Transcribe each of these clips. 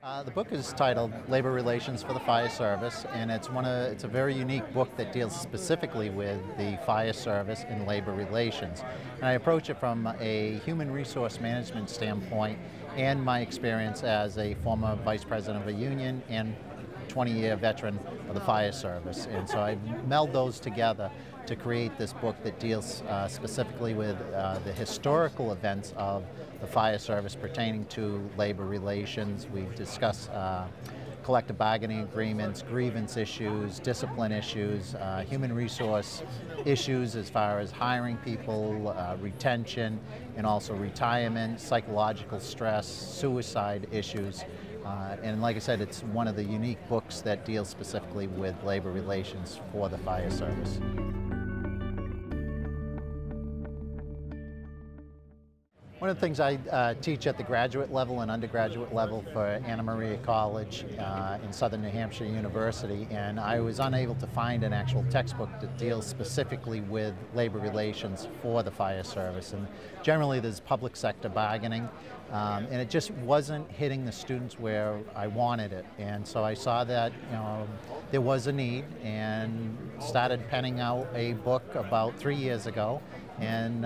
The book is titled Labor Relations for the Fire Service, and it's a very unique book that deals specifically with the fire service and labor relations. And I approach it from a human resource management standpoint and my experience as a former vice president of a union and 20-year veteran of the fire service. And so I meld those together to create this book that deals specifically with the historical events of the fire service pertaining to labor relations. We discuss collective bargaining agreements, grievance issues, discipline issues, human resource issues as far as hiring people, retention, and also retirement, psychological stress, suicide issues. And like I said, it's one of the unique books that deals specifically with labor relations for the fire service. One of the things I teach at the graduate level and undergraduate level for Anna Maria College in Southern New Hampshire University, and I was unable to find an actual textbook that deals specifically with labor relations for the fire service. And generally there's public sector bargaining, and it just wasn't hitting the students where I wanted it. And so I saw that there was a need and started penning out a book about 3 years ago. And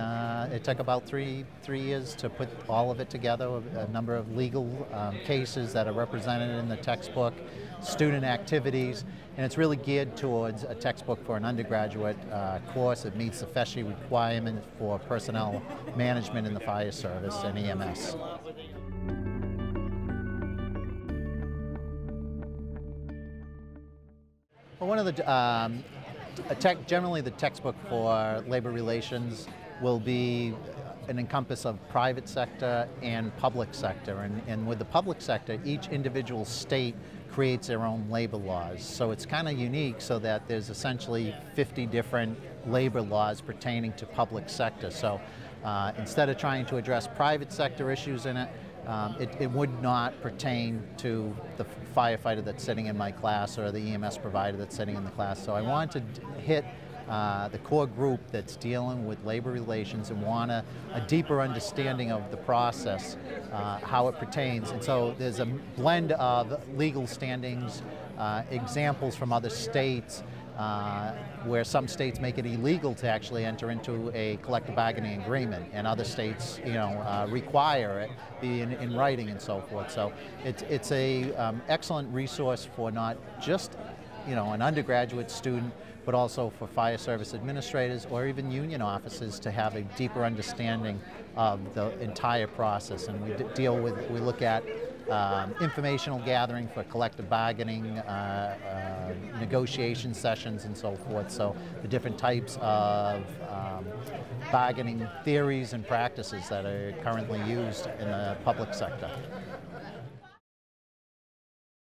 it took about three years to put all of it together, a number of legal cases that are represented in the textbook, student activities, and it's really geared towards a textbook for an undergraduate course. It meets the FESHE requirement for personnel management in the fire service and EMS. Well, one of the generally the textbook for labor relations will be an encompass of private sector and public sector. And with the public sector, each individual state creates their own labor laws. So it's kind of unique so that there's essentially 50 different labor laws pertaining to public sector. So instead of trying to address private sector issues in it, it would not pertain to the firefighter that's sitting in my class or the EMS provider that's sitting in the class. So I wanted to hit the core group that's dealing with labor relations and want a deeper understanding of the process, how it pertains. And so there's a blend of legal standings, examples from other states, where some states make it illegal to actually enter into a collective bargaining agreement, and other states, require it be in writing and so forth. So it's a excellent resource for not just an undergraduate student, but also for fire service administrators or even union officers to have a deeper understanding of the entire process. And we look at informational gathering for collective bargaining, negotiation sessions and so forth. So the different types of bargaining theories and practices that are currently used in the public sector.